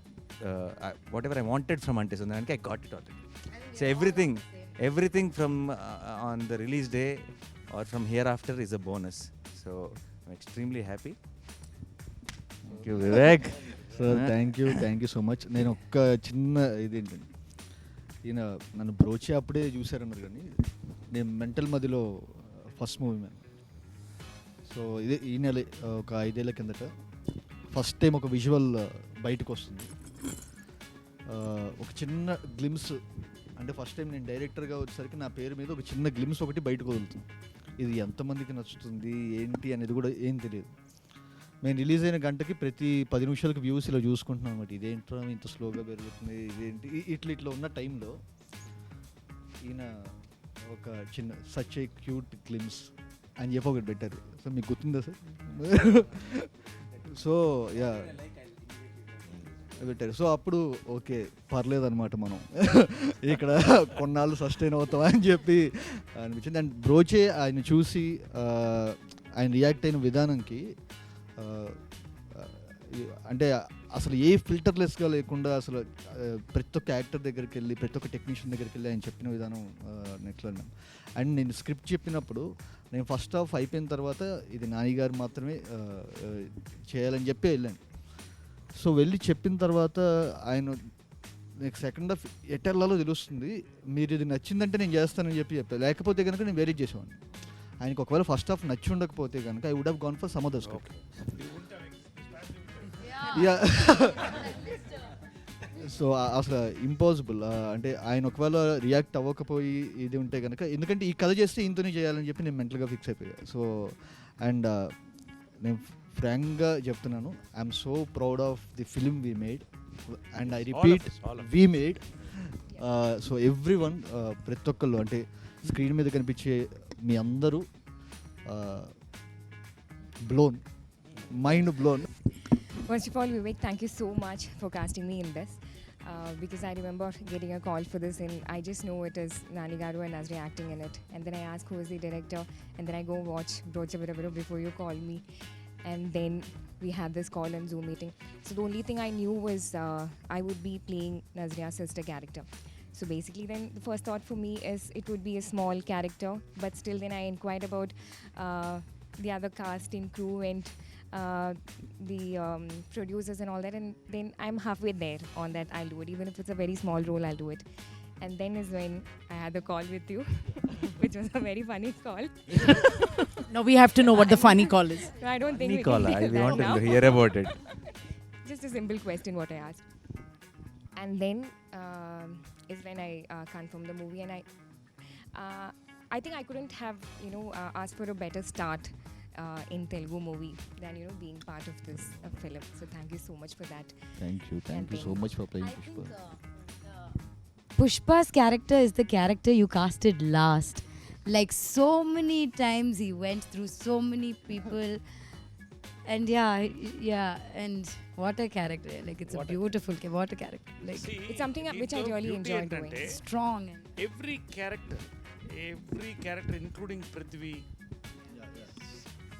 S1: whatever I wanted from Ante Sundaraniki, I got it already. So everything from on the release day or from hereafter is a bonus. So I'm extremely happy. Thank you, Vivek.
S5: Sir thank you so much. నేను ఒక్క చిన్న ఇదేంటండి, ఈయన నన్ను బ్రోచే అప్పుడే చూశారన్నారు కానీ నేను మెంటల్ మదిలో ఫస్ట్ మూవీ మ్యాన్. సో ఇదే ఈ నెల ఒక 5 ఏళ్ళ కిందట ఫస్ట్ టైం ఒక విజువల్ బయటకు వస్తుంది. ఒక చిన్న గ్లిమ్స్, అంటే ఫస్ట్ టైం నేను డైరెక్టర్గా వచ్చేసరికి నా పేరు మీద ఒక చిన్న గ్లిమ్స్ ఒకటి బయటకు వదులుతుంది. ఇది ఎంతమందికి నచ్చుతుంది ఏంటి అనేది కూడా ఏం తెలియదు. మేము రిలీజ్ అయిన గంటకి ప్రతి 10 నిమిషాలకు వ్యూస్ ఇలా చూసుకుంటున్నాం అనమాట. ఇదేంట్రా ఇంత స్లోగా పెరుగుతుంది, ఇదేంటి ఇట్లా ఉన్న టైంలో ఈయన ఒక చిన్న సచ్ ఏ క్యూట్ గ్లిమ్స్ అని చెప్పి ఒకటి పెట్టారు. సో మీకు గుర్తుందా సార్? సో యా పెట్టారు. సో అప్పుడు ఓకే పర్లేదన్నమాట, మనం ఇక్కడ కొన్నాళ్ళు సస్టైన్ అవుతాం అని చెప్పి అనిపించింది. అండ్ బ్రోచే ఆయన చూసి ఆయన రియాక్ట్ అయిన విధానంకి, అంటే అసలు ఏ ఫిల్టర్లెస్గా లేకుండా అసలు ప్రతి ఒక్క యాక్టర్ దగ్గరికి వెళ్ళి ప్రతి ఒక్క టెక్నీషియన్ దగ్గరికి వెళ్ళి ఆయన చెప్పిన విధానం నెక్స్ట్ లెవెల్. అండ్ నేను స్క్రిప్ట్ చెప్పినప్పుడు నేను ఫస్ట్ హాఫ్ అయిపోయిన తర్వాత ఇది నాని గారు మాత్రమే చేయాలని చెప్పి వెళ్ళాను. సో వెళ్ళి చెప్పిన తర్వాత ఆయన నెక్స్ట్ సెకండ్ హాఫ్ ఎటర్లలో తెలుస్తుంది, మీరు ఇది నచ్చిందంటే నేను చేస్తానని చెప్పాను, లేకపోతే కనుక నేను వేరే చేసేవాడిని. ఆయనకు ఒకవేళ ఫస్ట్ హాఫ్ నచ్చి ఉండకపోతే కనుక I would have gone for some other script. So అసలు ఇంపాసిబుల్. అంటే ఆయన ఒకవేళ రియాక్ట్ అవ్వకపోయి ఇది ఉంటే కనుక, ఎందుకంటే ఈ కథ చేస్తే ఇంతనే చేయాలని చెప్పి నేను మెంటల్గా ఫిక్స్ అయిపోయా. సో అండ్ నేను ఫ్రాంక్గా చెప్తున్నాను, I'm so proud of the film we made and I repeat we made. So every one, ప్రతి ఒక్కళ్ళు, అంటే స్క్రీన్ మీద కనిపించే మీ అందరూ blown, mind blown.
S9: First of all, Vivek, thank you so much for casting me in this. Because I remember getting a call for this and I just know it is Nani Garu and Nazri acting in it. And then I ask who is the director and then I go watch Brocha Birabiro before you call me. And then we had this call and Zoom meeting. So the only thing I knew was I would be playing Nazria's sister character. So basically then the first thought for me is it would be a small character, but still then I inquired about the other cast and crew and the producers and all that, and then I'm halfway there on that. I'll do it, even if it's a very small role, I'll do it. And then is when I had the call with you, which was a very funny call.
S4: Now we have to know what the funny call is.
S9: No, I don't think
S1: Funny
S9: we
S1: call,
S9: can
S1: I
S9: do that
S1: want
S9: now.
S1: to hear about it.
S9: Just a simple question what I asked. And then is when I confirmed the movie, and I think I couldn't have, asked for a better start in Telugu movie than, being part of this film. So thank you so much for that.
S5: Thank you so much for playing Pushpa.
S2: Pushpa's character is the character you casted last. Like so many times he went through so many people, and and what a character! Like it's a beautiful, what a character! Like
S3: See,
S9: It's something which I
S3: దీంట్లో
S9: really
S3: beauty
S9: enjoy
S3: ఏంటంటే,
S9: doing.
S2: strong. And
S3: every character including Prithvi,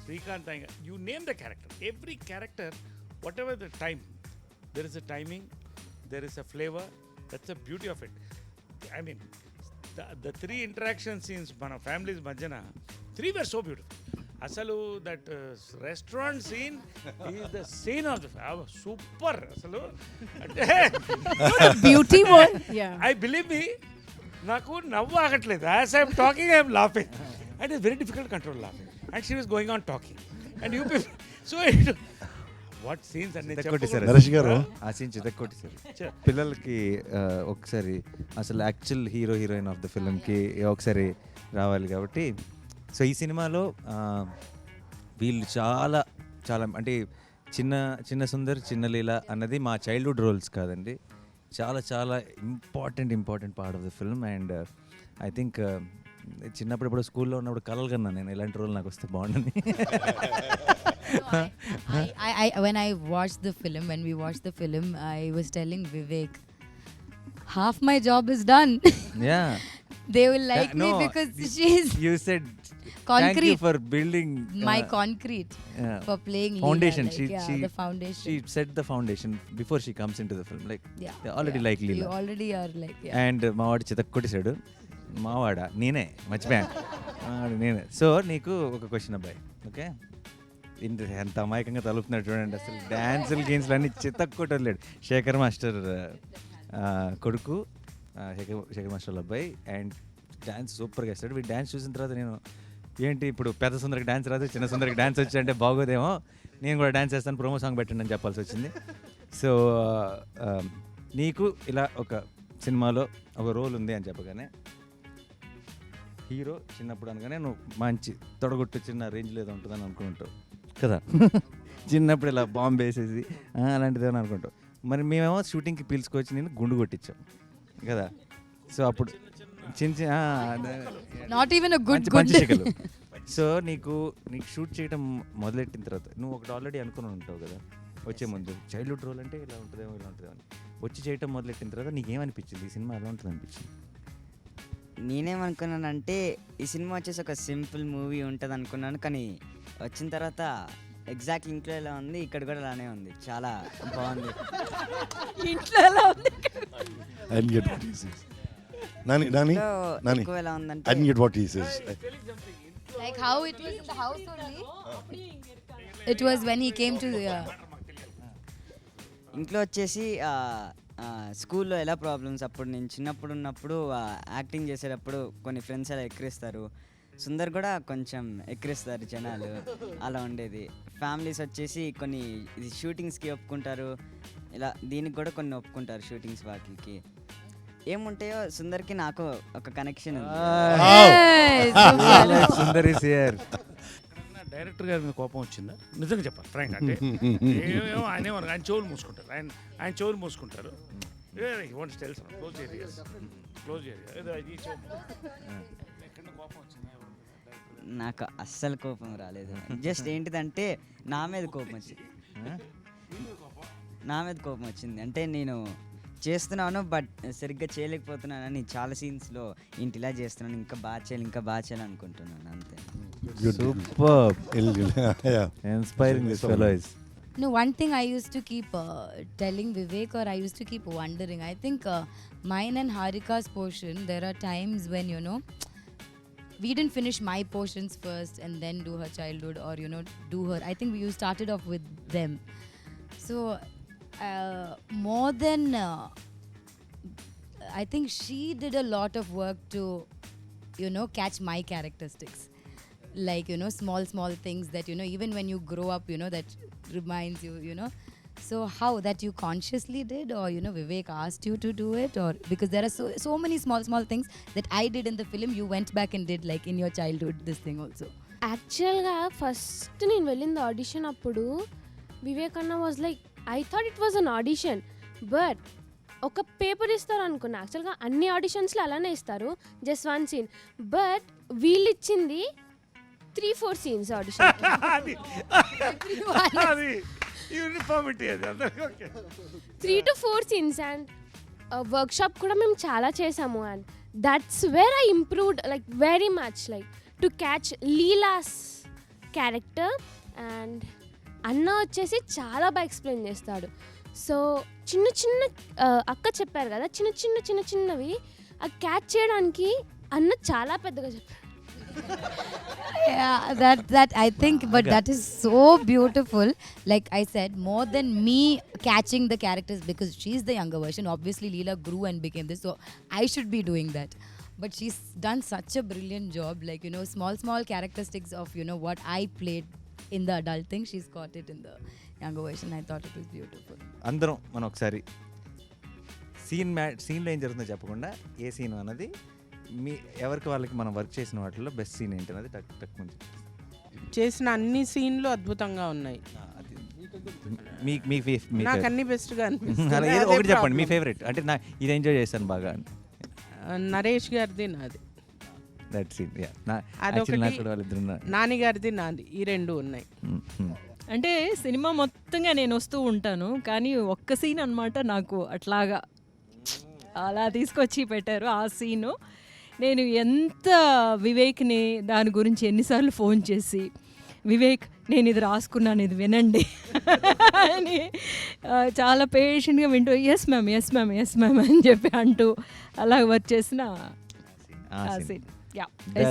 S3: Srikanth Iyengar, you name the character, every character, whatever the time, there is a timing, there is a flavor. That's the beauty of it. I mean, the three interaction scenes మన families మధ్యన 3 were so beautiful. అసలు that restaurant scene is the scene of the super అసలు అంటే
S4: Beauty one. Yeah.
S3: I believe me నాకు నవ్వు ఆగట్లేదు as I'm talking I'm laughing and it's very difficult control laughing and she was going on talking and you so what scenes అన్ని
S1: చితక్కొట్టేశారు.
S6: నరేష్ గారు
S1: ఆ scene చితక్కొట్టేశారు. పిల్లలకి ఒకసారి అసలు యాక్చువల్ హీరోయిన్ ఆఫ్ ద ఫిల్మ్కి ఒకసారి రావాలి కాబట్టి సో ఈ సినిమాలో వీళ్ళు చాలా చాలా అంటే చిన్న సుందర్ చిన్న లీల అన్నది మా చైల్డ్హుడ్ రోల్స్ కాదండి, చాలా చాలా important part of the film. And I think చిన్నప్పుడు ఇప్పుడు స్కూల్లో ఉన్నప్పుడు కలలు కన్నా నేను ఇలాంటి రోల్ నాకు వస్తే బాగుండని.
S2: when we watched the film, I was telling Vivek, half my job is done.
S1: Yeah.
S2: They will like me
S1: No,
S2: because she's
S1: You said thank you
S2: concrete.
S1: for building
S2: My concrete
S1: yeah,
S2: for playing
S1: foundation.
S2: Leela, like, the foundation.
S1: She set the foundation before she comes into the film. Like
S2: Yeah,
S1: they already like
S2: You
S1: Leela.
S2: already are like,
S1: and మావాడు చితక్కొట్టేశాడు. మావాడా నేనే మర్చిపోయాను నేనే. So నీకు ఒక question అబ్బాయి, okay? ఎంత అమాయకంగా తలుపుతున్నాడు చూడండి. అసలు డ్యాన్సులు గేమ్స్లు అన్నీ చితక్కొట్టలేడు. శేఖర్ మాస్టర్ కొడుకు, శేఖర్ మాస్టర్ అబ్బాయి, అండ్ డ్యాన్స్ సూపర్గా వేస్తాడు. వీడు డ్యాన్స్ చూసిన తర్వాత నేను ఏంటి ఇప్పుడు పెద్ద సుందరికి డ్యాన్స్ రాదు, చిన్న సుందరికి డ్యాన్స్ వచ్చి అంటే బాగోదేమో, నేను కూడా డ్యాన్స్ చేస్తాను, ప్రోమో సాంగ్ పెట్టండి అని చెప్పాల్సి వచ్చింది. సో నీకు ఇలా ఒక సినిమాలో ఒక రోల్ ఉంది అని చెప్పగానే హీరో చిన్నప్పుడు అనగానే నువ్వు మంచి తొడగొట్టు చిన్న రేంజ్లో ఏదో ఉంటుందని అనుకుంటావు కదా. చిన్నప్పుడు ఇలా బాంబు వేసేసి అలాంటిది అని అనుకుంటావు. మరి మేమేమో షూటింగ్కి పిలుచుకొచ్చి నేను గుండు కొట్టించాం కదా. సో అప్పుడు చిన్న
S2: not even a good
S1: మంచి శిఖలు. సో నీకు షూట్ చేయడం మొదలెట్టిన తర్వాత నువ్వు ఒకటి ఆల్రెడీ అనుకుని ఉంటావు కదా వచ్చే ముందు, చైల్డ్హుడ్ రోల్ అంటే ఇలా ఉంటుందేమో ఇలా ఉంటుందేమో అని. వచ్చి చేయటం మొదలెట్టిన తర్వాత నీకేమనిపించింది ఈ సినిమా ఎలా ఉంటుంది అనిపించింది?
S10: నేనేమనుకున్నానంటే ఈ సినిమా వచ్చేసి ఒక సింపుల్ మూవీ ఉంటుంది అనుకున్నాను, కానీ వచ్చిన తర్వాత ఎగ్జాక్ట్ ఇంట్లో ఎలా ఉంది ఇక్కడ కూడా అలానే ఉంది, చాలా బాగుంది.
S4: ఇంట్లో ఎలా ఉంది?
S6: I didn't get what he says. Nani, Nani,
S10: ఎక్కువ ఎలా ఉందంటే
S6: I didn't get what he says.
S2: Like how it was in the house only. It was when he came to the
S10: ఇంట్లో వచ్చేసి స్కూల్లో ఎలా ప్రాబ్లమ్స్ అప్పుడు నేను చిన్నప్పుడు ఉన్నప్పుడు యాక్టింగ్ చేసేటప్పుడు కొన్ని ఫ్రెండ్స్ అలా ఎక్కిరిస్తారు, సుందర్ కూడా కొంచెం ఎక్కిరిస్తారు జనాలు, అలా ఉండేది. ఫ్యామిలీస్ వచ్చేసి కొన్ని షూటింగ్స్కి ఒప్పుకుంటారు, ఇలా దీనికి కూడా కొన్ని ఒప్పుకుంటారు షూటింగ్స్ వాటికి. ఏముంటాయో సుందర్కి నాకు ఒక కనెక్షన్ ఉంది.
S1: Sundar is here.
S3: డైరెక్టర్ గారి మీద కోపం వచ్చిందా? నిజంగా చెప్పాలి ఫ్రాంక్ అంటే ఏమో ఆయన చెవులు మూసుకుంటారు, ఆయన చెవులు మూసుకుంటారు. క్లోజ్ ఏరియా కోపం వచ్చిందా?
S10: నాకు అస్సలు కోపం రాలేదు. జస్ట్ ఏంటిదంటే నా మీద కోపం వచ్చింది. అంటే నేను చేస్తున్నాను బట్ సరిగ్గా చేయలేకపోతున్నానని చాలా సీన్స్లో ఇంటి ఇలా చేస్తున్నాను, ఇంకా బాగా చేయాలి అనుకుంటున్నాను, అంతే.
S1: Superb.
S6: Yeah.
S1: Inspiring this fellow is.
S2: No, one thing I used to keep telling Vivek, or I used to keep wondering, I think mine and Harika's portion, there are times when, we didn't finish my portions first and then do her childhood, or, do her. I think we started off with them. So, more than, I think she did a lot of work to, catch my characteristics. Like, small things that, even when you grow up, that reminds you, So how that you consciously did, or Vivek asked you to do it, or because there are so many small things that I did in the film, you went back and did like in your childhood this thing also.
S11: యాక్చువల్గా first నేను వెళ్ళింది audition అప్పుడు వివేక్ అన్న was like I thought it was an audition but ఒక paper ఇస్తారు అనుకున్నా. యాక్చువల్గా అన్ని ఆడిషన్స్లో అలానే ఇస్తారు, జస్ట్ 1 సీన్. బట్ వీళ్ళు ఇచ్చింది 3-4 సీన్స్ ఆడిషన్.
S3: యూనిఫార్మిటీ అది అందరికీ okay.
S11: 3 to 4 scenes and workshop కూడా మేము చాలా చేసాము. And that's where I improved like very much like to catch Leela's character. And అన్న వచ్చేసి చాలా బాగా ఎక్స్ప్లెయిన్ చేస్తాడు. సో చిన్న చిన్న అక్క చెప్పారు కదా, చిన్న చిన్నవి ఆ క్యాచ్ చేయడానికి అన్న చాలా పెద్దగా చెప్పాడు.
S2: Yeah, that I think, but that is so beautiful. Like I said, more than me catching the characters, because she's the younger version. Obviously Leela grew and became this, so I should be doing that. But she's done such a brilliant job, like small characteristics of what I played in the adult thing, she's got it in the younger version. I thought it was beautiful.
S1: అందరం మనం ఒకసారి సీన్లో ఏం జరుగుతుందో చెప్పకుండా ఏ scene అన్నది మీ ఎవరికి వాళ్ళకి మనం వర్క్ చేసిన వాటిలో బెస్ట్ సీన్ ఏంటన్నది టక్ ముందు
S8: చేసిన అన్ని సీన్లు అద్భుతంగా ఉన్నాయి. నాకు అన్ని బెస్ట్గా అనిపిస్తుంది.
S1: ఏదో ఒకటి చెప్పండి మీ ఫేవరెట్, అంటే నా ఇది ఎంజాయ్ చేశాను బాగా.
S8: నరేష్ గారిది నాది,
S1: దట్ సీన్.
S8: నాని గారిది నాది, ఈ 2 ఉన్నాయి.
S7: అంటే సినిమా మొత్తంగా నేను వస్తూ ఉంటాను, కానీ ఒక్క సీన్ అనమాట నాకు అట్లాగా అలా తీసుకొచ్చి పెట్టారు ఆ సీను. నేను ఎంత వివేక్ని దాని గురించి ఎన్నిసార్లు ఫోన్ చేసి, వివేక్ నేను ఇది రాసుకున్నాను, ఇది వినండి అని చాలా పేషెంట్గా వింటూ ఎస్ మ్యామ్ అని చెప్పి అంటూ అలా వర్క్ చేసిన ఆ సీన్.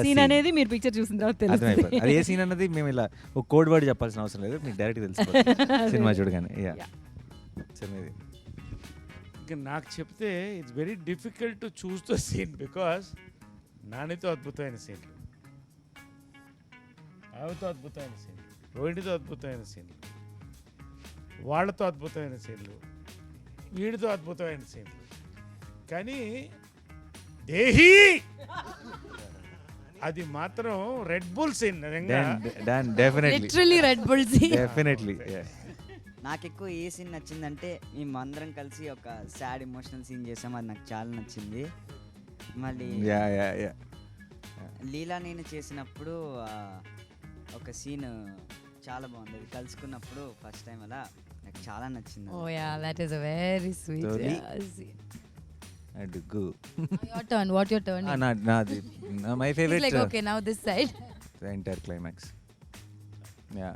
S7: సీన్ అనేది మీరు పిక్చర్ చూసిన తర్వాత తెలుస్తుంది.
S1: అది ఏ సీన్ అన్నది మేము ఇలా ఒక కోడ్ వర్డ్ చెప్పాల్సిన అవసరం లేదు, మీకు డైరెక్ట్ తెలుసు సినిమా చూడగానే.
S3: ఇంకా నాకు చెప్తే it's very difficult to choose the scene, because నానితో అద్భుతమైన సీన్లు, ఆవితో అద్భుతమైన సీన్లు, రోహిణితో అద్భుతమైన సీన్లు, వాళ్ళతో అద్భుతమైన సీన్లు, వీడితో అద్భుతమైన సీన్లు. కానీ దేహి అది మాత్రం red bull scene.
S2: Literally red bull scene.
S1: Definitely.
S10: నాకు ఎక్కువ ఏ సీన్ నచ్చిందంటే మేమందరం కలిసి ఒక సాడ్ ఎమోషనల్ సీన్ చేసాం, అది నాకు చాలా నచ్చింది. మళ్ళీ లీలా నేను చేసినప్పుడు ఒక సీన్ చాలా బాగుంది, అది కలుసుకున్నప్పుడు ఫస్ట్ టైం అలా నాకు చాలా నచ్చింది.
S2: Oh yeah, that is a very sweet scene.
S1: Adugu.
S2: Your turn. What your turn?
S1: My favorite.
S2: It's like okay, now this side.
S1: The entire climax. Yeah,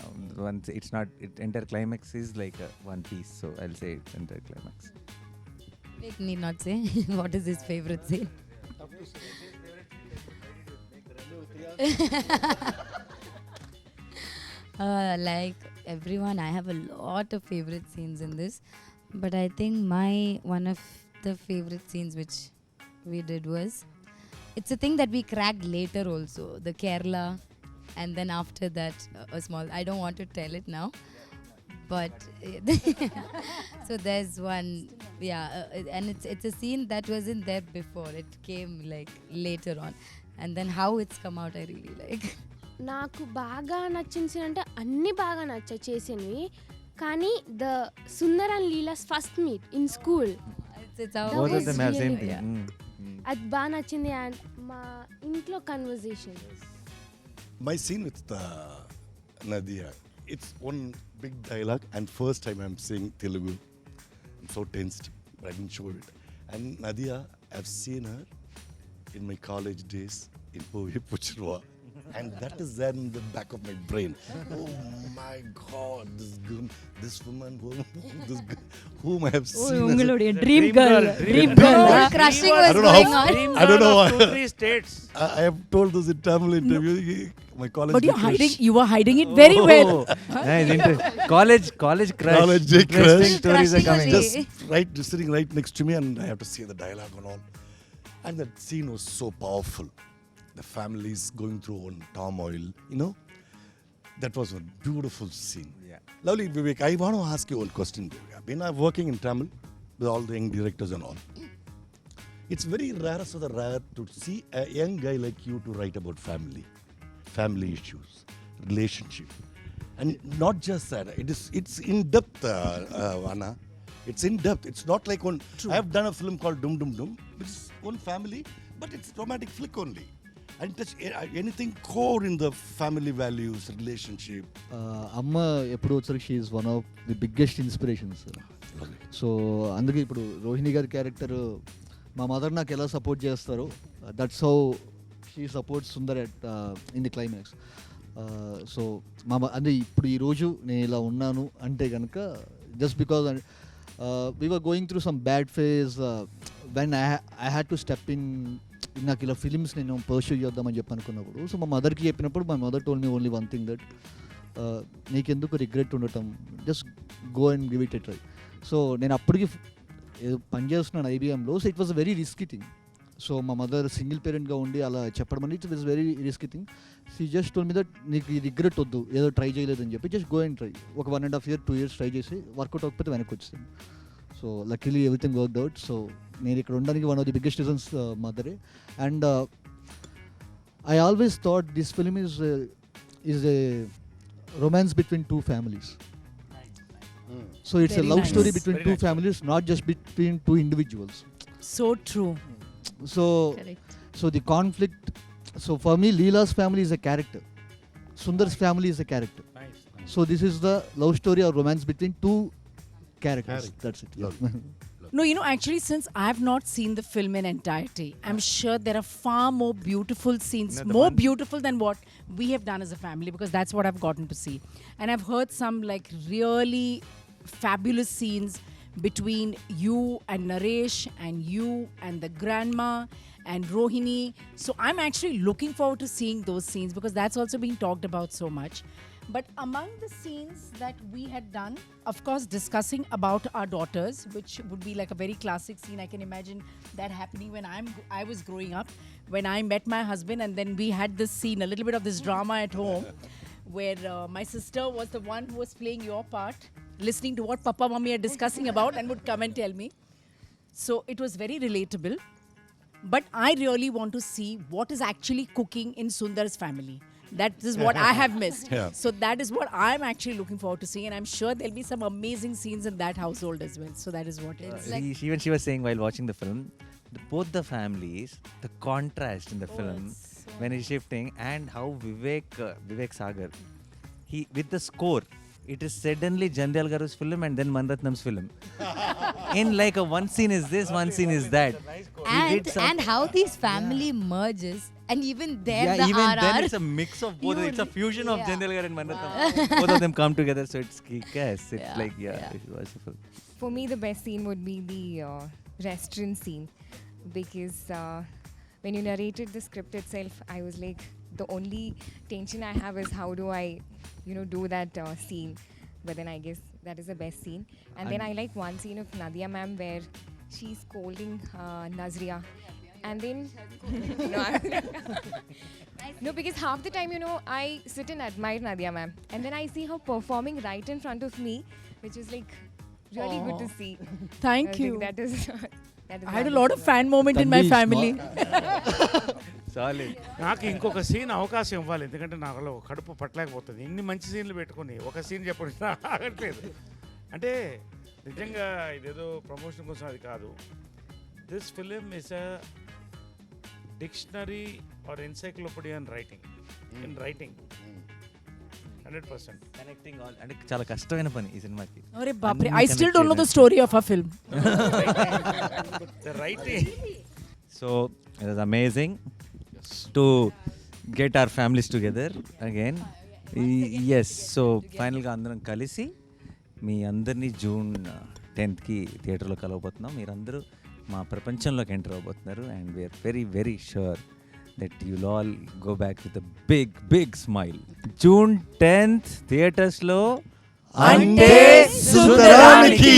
S1: once it's not. Entire climax is like one piece, so I'll say it's entire climax.
S2: Wait, need not say. What is his favorite scene? Like everyone, I have a lot of favorite scenes in this, but I think one of the favorite scenes which we did was, it's a thing that we cracked later also, the Kerala, and then after that a small, I don't want to tell it now, but so there's one, and it's a scene that wasn't there before, it came like later on, and then how it's come out I really like.
S11: నాకు బాగా నచ్చిన scene అంటే అన్నీ బాగా నచ్చాయి చేసినవి, కానీ the Sundar and Leela's first meet in school అది బాగా నచ్చింది. అండ్ మా ఇంట్లో conversation,
S6: My scene with Nadia, it's one big dialogue, and first time I'm saying Telugu. I'm so tensed, but I didn't show it. And Nadia, I've seen her in my college days in Puchirwa, and that is there in the back of my brain. Oh my God, this woman, whom I have seen.
S7: Dream girl.
S2: Crushing was going on.
S6: I don't know why.
S3: 2-3 states.
S6: I have told this in Tamil interview. My college.
S4: But you were hiding it very well.
S1: College crush.
S6: College crush.
S1: Interesting stories are coming.
S6: Just sitting right next to me, and I have to see the dialogue and all. And that scene was so powerful. The family is going through one turmoil, That was a beautiful scene.
S1: Yeah.
S6: Lovely, Vivek. I want to ask you one question. When I'm working in Tamil with all the young directors and all, it's very rare to see a young guy like you to write about family issues, relationship, and not just that. It's in depth, Anna. It's in depth. It's not like one.
S4: True.
S6: I have done a film called Dum Dum Dum, which is one family, but it's romantic flick only. And touch anything core in the family values, relationship.
S5: అమ్మ ఎప్పుడు వచ్చరికి she is one of the biggest inspirations. So అందుకే ఇప్పుడు రోహిణి గారి character మా mother నాకు ఎలా support చేస్తారో that's how she supports Sundar at in the climax. So అంటే ఇప్పుడు ఈరోజు నేను ఇలా ఉన్నాను అంటే కనుక just because we were going through some bad phase when I had to step in. నాకు ఇలా ఫిలిమ్స్ నేను పర్స్యూ చేద్దామని చెప్పి అనుకున్నప్పుడు సో మా మదర్కి చెప్పినప్పుడు my mother told me only one thing that నీకెందుకు రిగ్రెట్ ఉండటం, just go and give it a try. So నేను అప్పటికి పనిచేస్తున్నాను ఐబీఎంలో. So it was a very risky thing. So మా మదర్ సింగిల్ పేరెంట్గా ఉండి అలా చెప్పడం అనేది it was very risky thing. She just told me that నీకు ఈ రిగ్రెట్ వద్దు, ఏదో ట్రై చేయలేదని చెప్పి జస్ట్ గో అండ్ ట్రై. ఒక 1.5 years 2 years ట్రై చేసి వర్కౌట్ అవ్వకపోతే వెనక్కి వచ్చింది. So luckily everything worked out. So నేను ఇక్కడ ఉండడానికి one of the biggest reasons మదరే. And I always thought this film is a romance between two families. So it's
S4: Very
S5: a love
S4: nice.
S5: story between
S3: Very
S5: two
S3: nice.
S5: families, not just between two individuals.
S4: So true.
S5: So
S2: Correct.
S5: so the conflict. So for me, Leela's family is a character. Sundar's family is a character.
S3: Nice.
S5: So this is the love story or romance between two characters.
S6: Correct.
S5: That's it.
S6: Lovely.
S4: No, actually, since I have not seen the film in entirety, I'm sure there are far more beautiful scenes,
S1: No, the
S4: more
S1: one-
S4: beautiful than what we have done as a family, because that's what I've gotten to see. And I've heard some like really fabulous scenes between you and Naresh and you and the grandma and Rohini. So I'm actually looking forward to seeing those scenes because that's also being talked about so much. But among the scenes that we had done, of course, discussing about our daughters, which would be like a very classic scene. I can imagine that happening when I was growing up, when I met my husband, and then we had this scene, a little bit of this drama at home, where my sister was the one who was playing your part, listening to what Papa Mummy are discussing about, and would come and tell me. So it was very relatable. But I really want to see what is actually cooking in Sundar's family. That is what I have missed.
S6: Yeah.
S4: So that is what I'm actually looking forward to seeing, and I'm sure there'll be some amazing scenes in that household as well. So that is what it is.
S1: Even she was saying while watching the film, both the families, the contrast in the film when he's shifting, and how Vivek Sagar, he with the score, it is suddenly Jandal Garu's film and then Manratnam's film. In like one scene is this, one scene is that. He did
S2: And how these family merges, and even there the
S1: even
S2: RR.
S1: then it's a mix of both. It's a fusion of Jandal Gar and Manratnam. Both of them come together, so it's kick-ass. It's
S2: Yeah,
S1: like
S2: yeah.
S1: it's wonderful.
S9: For me, the best scene would be the restaurant scene, because when you narrated the script itself, I was like, the only tension I have is how do I, do that scene. But then I guess that is the best scene. And then I like one scene of Nadia ma'am where she's scolding Nazria. And then, no, because half the time, I sit and admire Nadia ma'am. And then I see her performing right in front of me, which is like really good to see.
S4: Thank
S9: I think
S4: you.
S9: that is
S4: I had a lot of fan moment in my
S5: Tanvi is
S4: family.
S1: Solid.
S3: నాకు ఇంకొక scene అవకాశం ఇవ్వాలి, ఎందుకంటే నాకు కడుపు పట్టలేకపోతుంది. ఇన్ని మంచి సీన్లు పెట్టుకుని ఒక సీన్ చెప్పడం ఆగట్లేదు. అంటే నిజంగా ఇదేదో ప్రమోషన్ కోసం అది కాదు. This film is a dictionary or encyclopedia in writing 100%.
S1: Connecting all, అంటే చాలా కష్టమైన పని ఈ సినిమాకి.
S4: Arey baapre, I still don't know the story of our film.
S3: The writing.
S1: So it was amazing to get our families together again. Yes, so ఫైనల్గా అందరం కలిసి మీ అందరినీ June 10th థియేటర్లో కలవబోతున్నాం. మీరందరూ మా ప్రపంచంలోకి ఎంటర్ అవబోతున్నారు. And we're very very sure that you'll all go back with a big smile. June 10th థియేటర్స్లో
S6: Ante Sundaraniki.